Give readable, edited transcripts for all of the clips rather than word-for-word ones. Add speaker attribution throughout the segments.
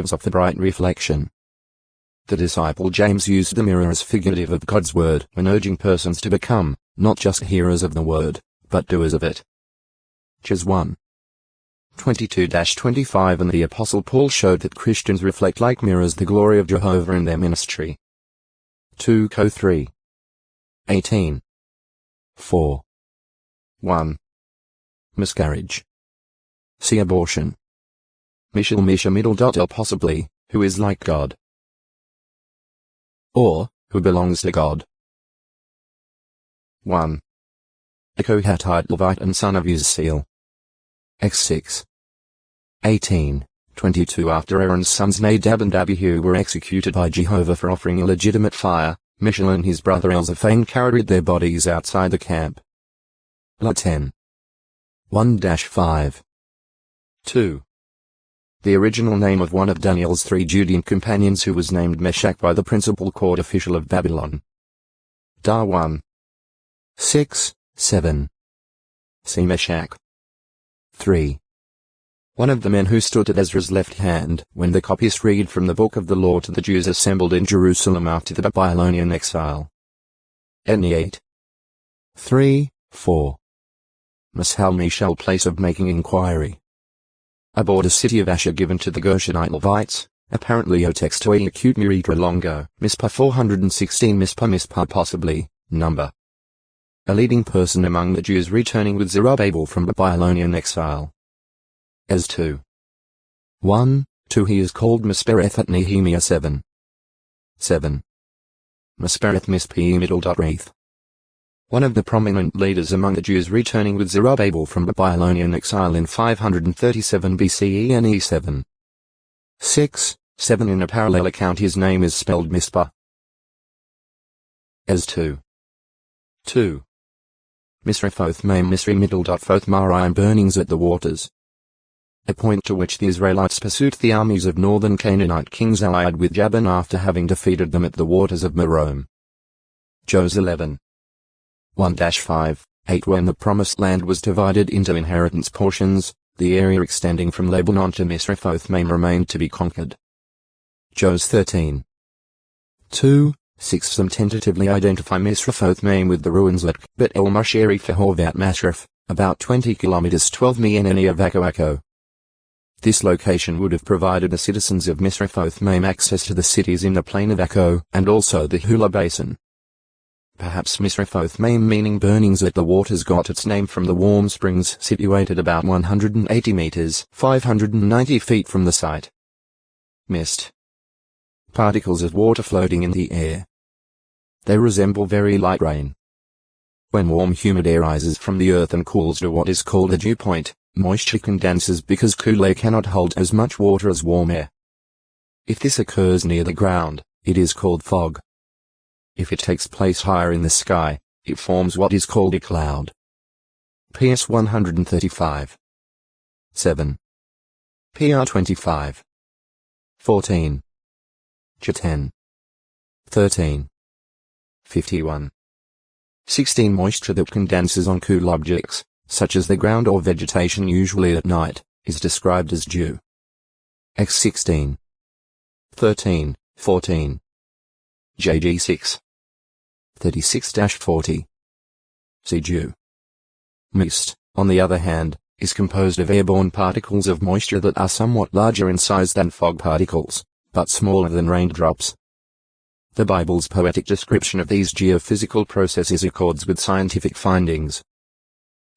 Speaker 1: appearance of the bright reflection. The disciple James used the mirror as figurative of God's word when urging persons to become, not just hearers of the word, but doers of it. Jas 1. 22-25 And the Apostle Paul showed that Christians reflect like mirrors the glory of Jehovah in their ministry. 2 Co 3. 18. 4. 1. Miscarriage. See abortion. Mishal Misha middle dot L possibly, who is like God. Or, who belongs to God. 1. A Kohathite Levite and son of Uzziel. X 6. 18, 22 After Aaron's sons Nadab and Abihu were executed by Jehovah for offering illegitimate fire, Mishael and his brother Elzaphan carried their bodies outside the camp. La 10. 1-5. 2. The original name of one of Daniel's 3 Judean companions who was named Meshach by the principal court official of Babylon. Da 1. 6, 7. See Meshach. 3. One of the men who stood at Ezra's left hand when the copyists read from the book of the law to the Jews assembled in Jerusalem after the Babylonian exile. Eni 8. 3, 4. Mishal Mishal place of making inquiry. A border city of Asher given to the Gershonite Levites, apparently Otex to a acute Muritra Longo, Mizpah 416 Mizpah possibly, number. A leading person among the Jews returning with Zerubbabel from Babylonian exile. As 2. 1, 2 He is called Mispereth at Nehemiah 7. 7. Mispereth Mispeh middle.wreath. One of the prominent leaders among the Jews returning with Zerubbabel from Babylonian exile in 537 BCE and E7. 6, 7 In a parallel account his name is spelled Mispah. As 2. 2. Misrephoth Maim Misri middle.foth Marim burnings at the waters. A point to which the Israelites pursued the armies of northern Canaanite kings allied with Jabin after having defeated them at the waters of Merom. Jos 11. 1-5, 8 When the promised land was divided into inheritance portions, the area extending from Lebanon to Misrephoth Maim remained to be conquered. Jos 13. 2, 6 Some tentatively identify Misrephoth Maim with the ruins at Bet El Masheri Fehorvat Mashref, about 20 kilometers 12 Mieneni of Akko. This location would have provided the citizens of Misrephoth Maim access to the cities in the plain of Akko and also the Hula Basin. Perhaps Misrephoth Maim meaning burnings at the waters got its name from the warm springs situated about 180 meters 590 feet from the site. Mist. Particles of water floating in the air. They resemble very light rain. When warm humid air rises from the earth and cools to what is called a dew point, moisture condenses because cool air cannot hold as much water as warm air. If this occurs near the ground, it is called fog. If it takes place higher in the sky, it forms what is called a cloud. PS 135. 7. PR 25. 14. J 10. 13. 51. 16 Moisture that condenses on cool objects, such as the ground or vegetation usually at night, is described as dew. X 16. 13, 14. JG 6. 36-40. See dew. Mist, on the other hand, is composed of airborne particles of moisture that are somewhat larger in size than fog particles, but smaller than raindrops. The Bible's poetic description of these geophysical processes accords with scientific findings.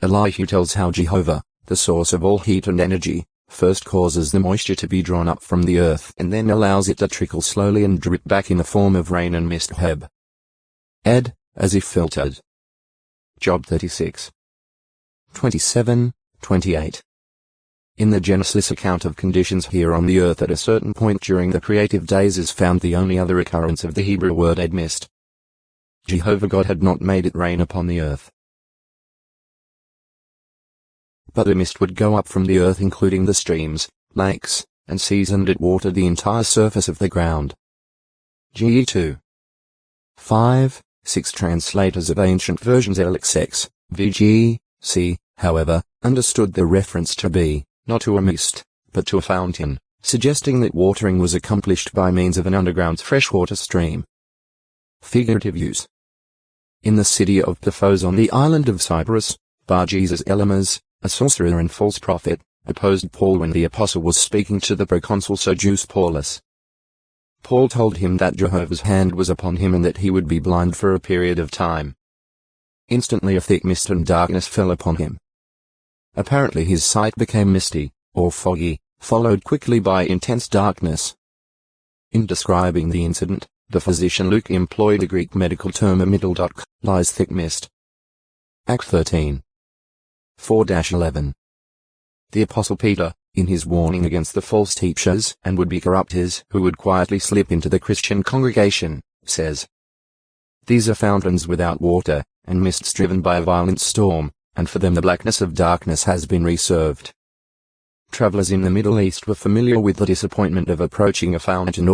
Speaker 1: Elihu tells how Jehovah, the source of all heat and energy, first causes the moisture to be drawn up from the earth and then allows it to trickle slowly and drip back in the form of rain and mist. Heb. Ed, as if filtered. Job 36. 27, 28. In the Genesis account of conditions here on the earth at a certain point during the creative days is found the only other occurrence of the Hebrew word ed mist. Jehovah God had not made it rain upon the earth, but the mist would go up from the earth including the streams, lakes, and seas, and it watered the entire surface of the ground. GE 2. 5, 6 Translators of ancient versions LXX, VG, C, however, understood the reference to be, not to a mist, but to a fountain, suggesting that watering was accomplished by means of an underground freshwater stream. Figurative use. In the city of Paphos on the island of Cyprus, Bar-Jesus Elymas, a sorcerer and false prophet, opposed Paul when the apostle was speaking to the proconsul Sergius Paulus. Paul told him that Jehovah's hand was upon him and that he would be blind for a period of time. Instantly a thick mist and darkness fell upon him. Apparently his sight became misty, or foggy, followed quickly by intense darkness. In describing the incident, the physician Luke employed the Greek medical term amidal. Lies thick mist. Acts 13. 4-11. The Apostle Peter, in his warning against the false teachers and would-be corrupters who would quietly slip into the Christian congregation, says, "These are fountains without water, and mists driven by a violent storm, and for them the blackness of darkness has been reserved." Travelers in the Middle East were familiar with the disappointment of approaching a fountain